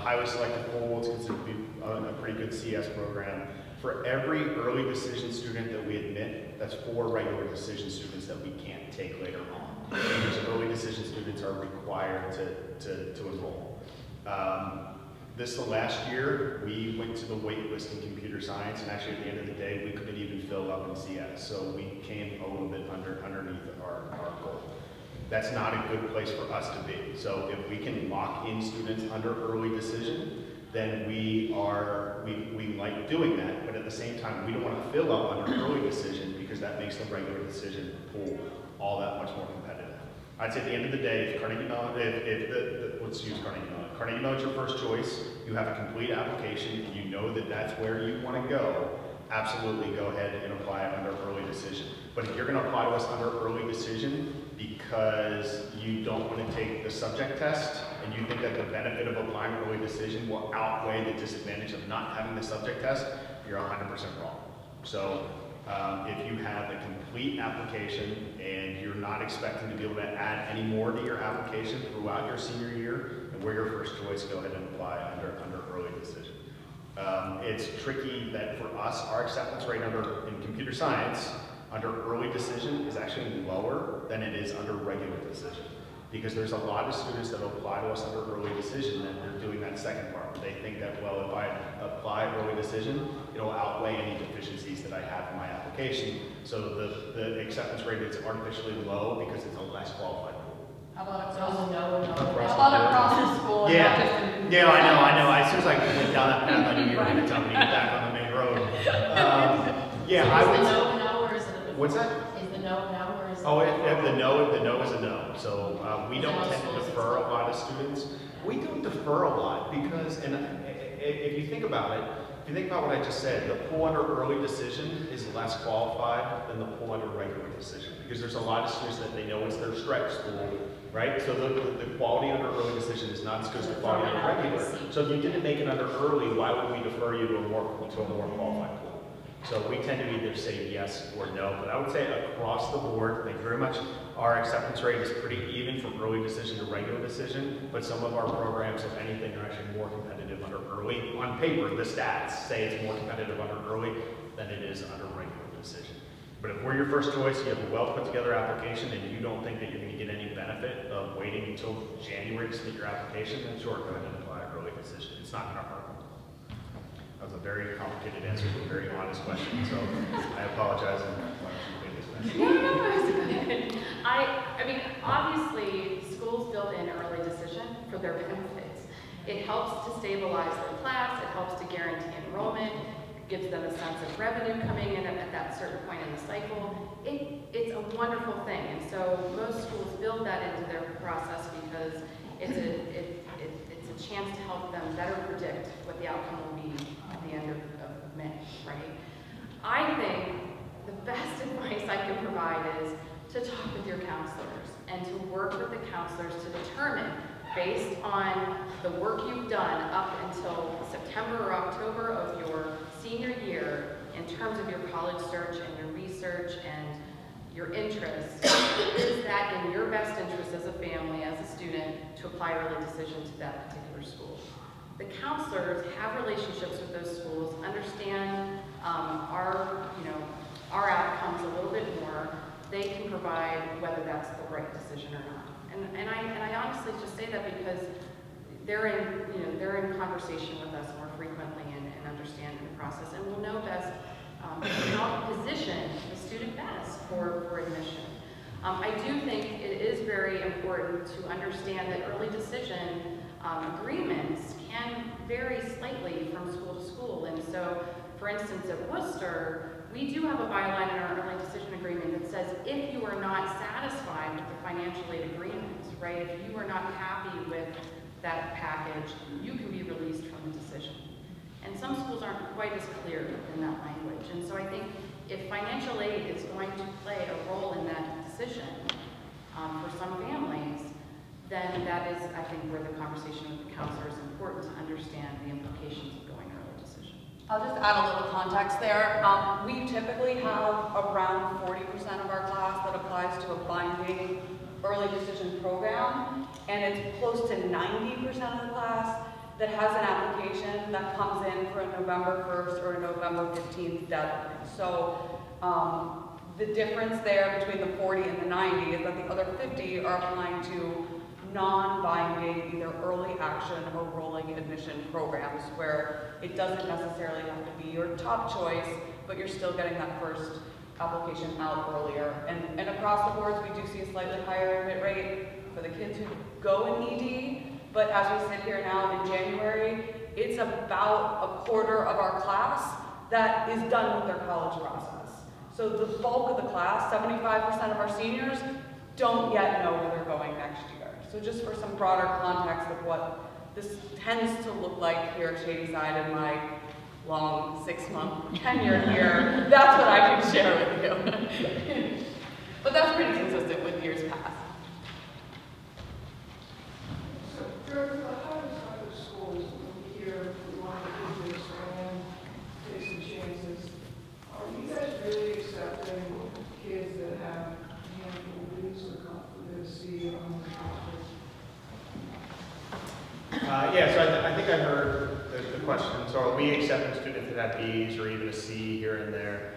highly selective pool, it's considered to be a pretty good CS program. For every early decision student that we admit, that's 4 regular decision students that we can't take later on. Those early decision students are required to enroll. This last year, we went to the wait list in computer science, and actually at the end of the day, we couldn't even fill up in CS, so we came a little bit underneath our goal. That's not a good place for us to be. So if we can lock in students under early decision, then we like doing that, but at the same time, we don't want to fill up under early decision because that makes the regular decision pool all that much more competitive. I'd say at the end of the day, if Carnegie Mellon, let's use Carnegie Mellon. Carnegie Mellon's your first choice, you have a complete application, and you know that that's where you want to go, absolutely go ahead and apply under early decision. But if you're going to apply to us under early decision because you don't want to take the subject test and you think that the benefit of applying early decision will outweigh the disadvantage of not having the subject test, you're 100% wrong. So if you have a complete application and you're not expecting to be able to add any more to your application throughout your senior year, and we're your first choice, go ahead and apply under early decision. It's tricky that for us, our acceptance rate in computer science under early decision is actually lower than it is under regular decision. Because there's a lot of students that apply to us under early decision and they're doing that second part. They think that, well, if I apply early decision, it'll outweigh any deficiencies that I have in my application. So the acceptance rate is artificially low because it's a less qualified pool. How about So across, no. how about across the school and not just in? Yeah, I know. As soon as I went down that path, I knew you were going to tell me to get back on the main road. Yeah, I would. Is the no, or is it a? What's that? Is the no, or is it? Oh, if the no is a no. So we don't tend to defer a lot of students. We don't defer a lot because, and if you think about it, if you think about what I just said, the pool under early decision is less qualified than the pool under regular decision because there's a lot of students that they know it's their stretch school, right? So the quality under early decision is not as good as the quality under regular. So if you didn't make it under early, why would we defer you to a more qualified pool? So we tend to either say yes or no, but I would say across the board, thank you very much, our acceptance rate is pretty even from early decision to regular decision, but some of our programs, if anything, are actually more competitive under early. On paper, the stats say it's more competitive under early than it is under regular decision. But if we're your first choice, you have a well put together application and you don't think that you're going to get any benefit of waiting until January to submit your application, then sure, go ahead and apply early decision. It's not going to hurt. That was a very complicated answer to a very honest question, so I apologize and why don't you take this back? No, it's good. I mean, obviously, schools build in early decision for their benefits. It helps to stabilize their class, it helps to guarantee enrollment, it gives them a sense of revenue coming in at that certain point in the cycle. It's a wonderful thing, and so most schools build that into their process because it's a chance to help them better predict what the outcome will be at the end of May, right? I think the best advice I can provide is to talk with your counselors and to work with the counselors to determine, based on the work you've done up until September or October of your senior year, in terms of your college search and your research and your interests, is that in your best interest as a family, as a student, to apply early decision to that particular school. The counselors have relationships with those schools, understand our outcomes a little bit more. They can provide whether that's the right decision or not. And I honestly just say that because they're in conversation with us more frequently and understand the process and will know best how to position the student best for admission. I do think it is very important to understand that early decision agreements can vary slightly from school to school. And so, for instance, at Wooster, we do have a byline in our early decision agreement that says if you are not satisfied with the financial aid agreement, right, if you are not happy with that package, you can be released from the decision. And some schools aren't quite as clear in that language. And so I think if financial aid is going to play a role in that decision for some families, then that is, I think, where the conversation with the counselor is important to understand the implications of going early decision. I'll just add a little context there. We typically have around 40% of our class that applies to a binding early decision program, and it's close to 90% of the class that has an application that comes in for a November 1st or a November 15th deadline. So the difference there between the 40 and the 90 is that the other 50 are applying to non-binding, either early action or rolling admission programs where it doesn't necessarily have to be your top choice, but you're still getting that first application out earlier. And across the boards, we do see a slightly higher admit rate for the kids who go in ED, but as we sit here now in January, it's about a quarter of our class that is done with their college process. So the bulk of the class, 75% of our seniors, don't yet know where they're going next year. So just for some broader context of what this tends to look like here at Shady Side in my long 6-month tenure here, that's what I can share with you. But that's pretty consistent with years past. So, Greg, how does other schools here want to do this and take some chances? Are you guys really accepting kids that have handful of B's or confident C on the conference? Yeah, so I think I heard the question. So are we accepting students that have B's or even a C here and there?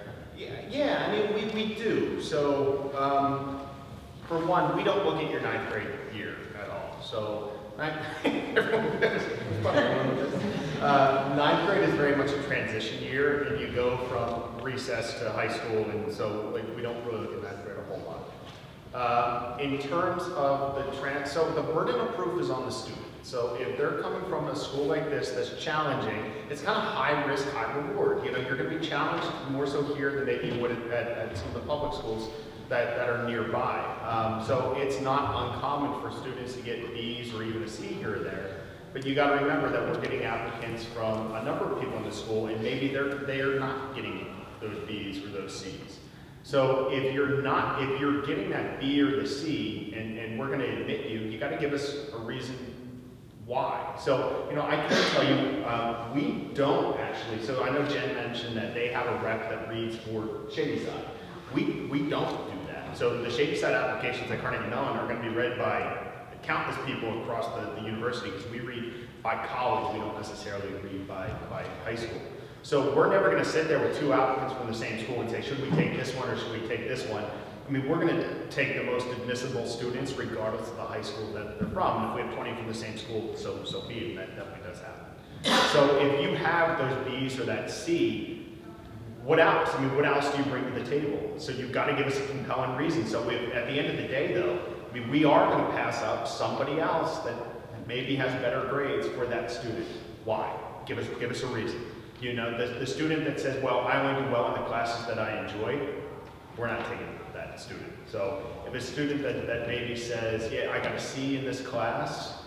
Yeah, I mean, we do. So, for one, we don't look at your 9th grade year at all. So, 9th grade is very much a transition year, and you go from recess to high school, and so like, we don't really look at 9th grade a whole lot. In terms of so the burden of proof is on the student. So if they're coming from a school like this that's challenging, it's kind of high risk, high reward. You know, you're going to be challenged more so here than maybe you would at some of the public schools that are nearby. So it's not uncommon for students to get B's or even a C here or there. But you got to remember that we're getting applicants from a number of people in the school, and maybe they are not getting those B's or those C's. So if you're getting that B or the C, and we're going to admit you got to give us a reason why. So, you know, I can tell you, we don't actually, so I know Jen mentioned that they have a rep that reads for Shady Side. We don't do that. So the Shady Side applications at Carnegie Mellon are going to be read by countless people across the university, because we read by college, we don't necessarily read by high school. So we're never going to sit there with 2 applicants from the same school and say, should we take this one or should we take this one? I mean, we're going to take the most admissible students regardless of the high school that they're from. And if we have 20 from the same school, so be it. That definitely does happen. So if you have those B's or that C, what else? I mean, what else do you bring to the table? So you've got to give us a compelling reason. So at the end of the day, though, I mean, we are going to pass up somebody else that maybe has better grades for that student. Why? Give us a reason. You know, the student that says, well, I only do well in the classes that I enjoy, we're not taking that student. So if a student that maybe says, yeah, I got a C in this class,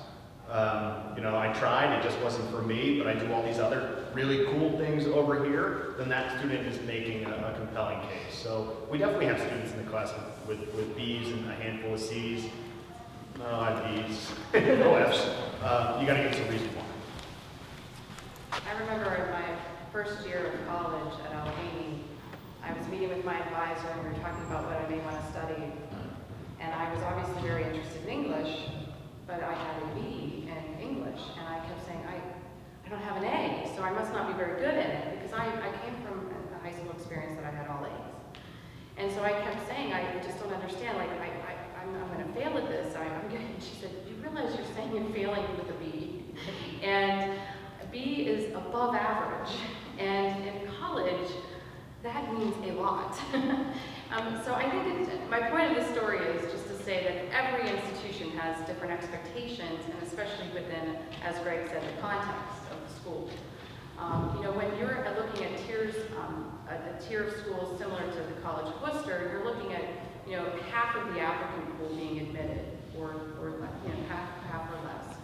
you know, I tried, it just wasn't for me, but I do all these other really cool things over here, then that student is making a compelling case. So we definitely have students in the class with B's and a handful of C's. No, I have B's, no F's. You gotta give us a reason why. I remember in my first year of college at Allegheny, I was meeting with my advisor and we were talking about what I may want to study. And I was obviously very interested in English, but I had a B in English. And I kept saying, I don't have an A, so I must not be very good at it, because I came from a high school experience that I had all A's. And so I kept saying, I just don't understand, like, I'm going to fail at this. She said, you realize you're saying you're failing with a B. And B is above average. And in college, that means a lot. So I think my point of this story is just to say that every institution has different expectations, and especially within, as Greg said, the context of the school. You know, when you're looking at tiers, a tier of schools similar to the College of Wooster, you're looking at, you know, half of the applicant pool being admitted, or you know, half or less.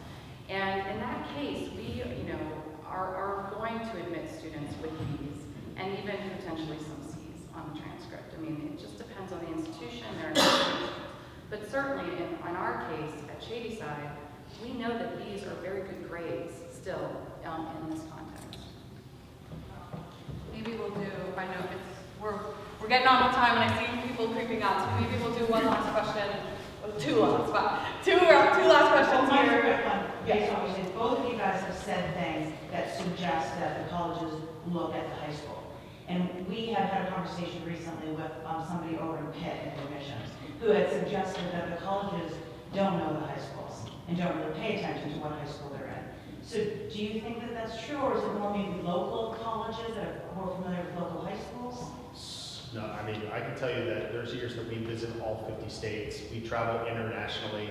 And in that case, we, you know, are going to admit students with B's, and even potentially some C's on the transcript. I mean, it just depends on the institution, their institution. But certainly, in our case, at Shady Side, we know that B's are very good grades still in this context. Maybe we'll do, I know we're getting on with time and I see people creeping out, so maybe we'll do one last question. Two last questions Mine's a here. quick one. Yes, obviously, both of you guys have said things that suggest that the colleges look at the high school. And we have had a conversation recently with somebody over in Pitt in admissions who had suggested that the colleges don't know the high schools and don't really pay attention to what high school they're in. So do you think that that's true, or is it more maybe local colleges that are more familiar with local high schools? No, I mean, I can tell you that there's years that we visit all 50 states. We travel internationally.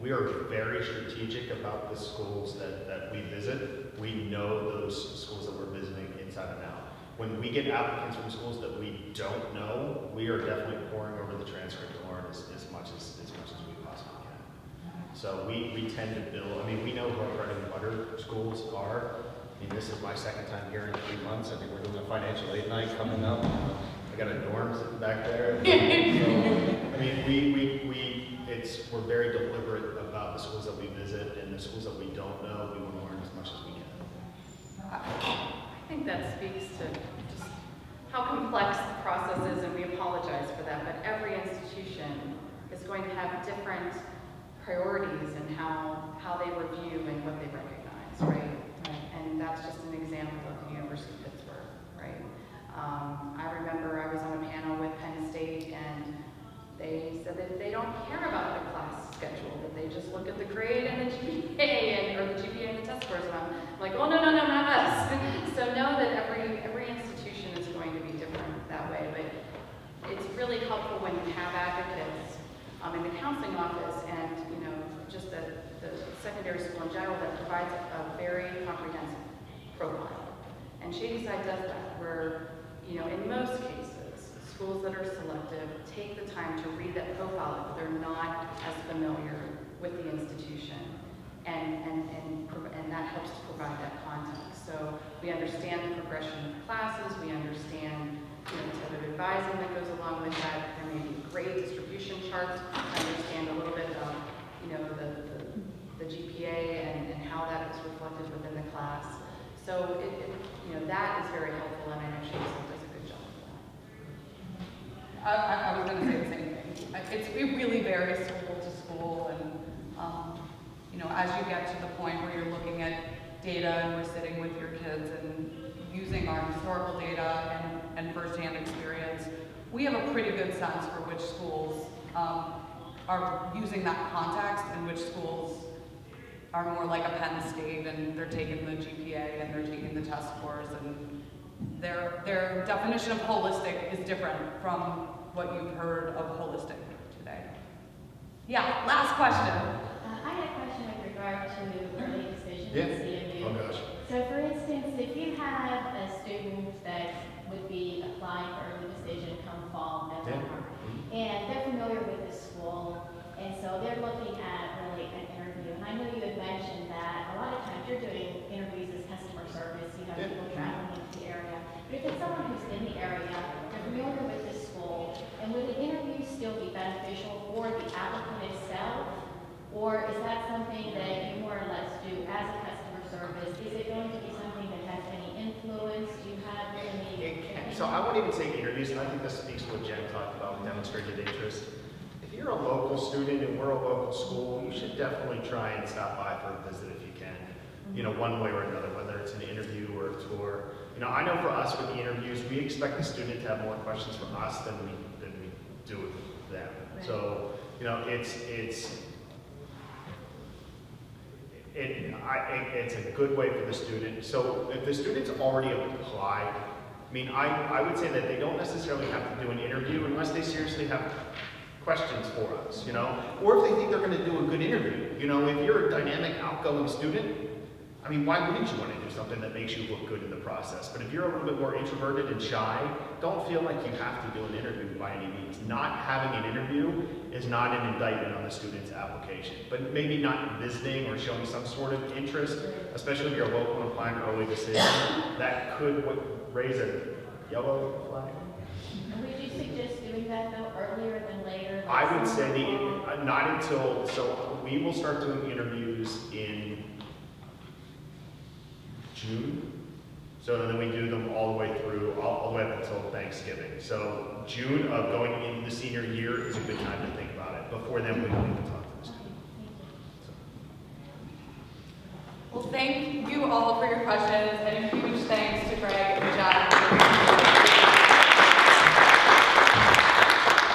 we are very strategic about the schools that we visit. We know those schools that we're visiting inside and out. When we get applicants from schools that we don't know, we are definitely pouring over the transcript to learn as much as we possibly can. So we tend to build, I mean, we know who our bread and butter schools are. I mean, this is my second time here in 3 months. I think we're doing a financial aid night coming up. I got a dorm sitting back there. So, I mean, we're very deliberate about the schools that we visit, and the schools that we don't know, we want to learn as much as we can. I think that speaks to just how complex the process is, and we apologize for that, but every institution is going to have different priorities in how they review and what they recognize, right? And that's just an example of the University of Pittsburgh, right? I remember I was on a panel with Penn State, and they said that they don't care about the class schedule, that they just look at the grade and the GPA, or the GPA and the test scores, and I'm like, oh, no, not us. So know that every institution is going to be different that way, but it's really helpful when you have advocates in the counseling office, and just the secondary school in general, that provides a very comprehensive profile. And Shady Side does that, where in most cases, schools that are selective take the time to read that profile if they're not as familiar with the institution, and that helps to provide that context. So we understand the progression of classes, we understand the type of advising that goes along with that. There may be grade distribution charts to understand a little bit of the GPA and how that is reflected within the class. So that is very helpful, and I know Shady does a good job of that. I was going to say the same thing. It really varies school to school, and as you get to the point where you're looking at data and we're sitting with your kids and using our historical data and firsthand experience, we have a pretty good sense for which schools are using that context and which schools are more like a Penn State, and they're taking the GPA and they're taking the test scores, and their definition of holistic is different from what you've heard of holistic today. Yeah, last question. I had a question with regard to early decision Yeah. at CMU. Oh gosh. So for instance, if you have a student that would be applying for early decision come fall, November, and they're familiar with the school, and so they're looking at really an interview. And I know you had mentioned that a lot of times you're doing interviews as customer service, you have people traveling into the area. But if it's someone who's in the area, they're familiar with the school, and would the interview still be beneficial for the applicant itself? Or is that something that you more or less do as a customer service? Is it going to be something that has any influence? Do you have any? So I won't even say interviews, and I think this speaks to what Jen talked about with demonstrated interest. If you're a local student and we're a local school, you should definitely try and stop by for a visit if you can. One way or another, whether it's an interview or a tour. I know for us with the interviews, we expect the student to have more questions from us than we do with them. Right. So, it's a good way for the student. So if the student's already applied, I would say that they don't necessarily have to do an interview unless they seriously have questions for us, or if they think they're going to do a good interview. If you're a dynamic, outgoing student, why wouldn't you want to do something that makes you look good in the process? But if you're a little bit more introverted and shy, don't feel like you have to do an interview by any means. Not having an interview is not an indictment on the student's application, but maybe not visiting or showing some sort of interest, especially if you're local and applying for early decision, that could raise a yellow flag. Would you suggest doing that though earlier than later? I would say not until, so we will start doing interviews in June. So then we do them all the way through, all the way up until Thanksgiving. So June of going into the senior year is a good time to think about it. Before then, we don't even talk to the student. Well, thank you all for your questions, and if you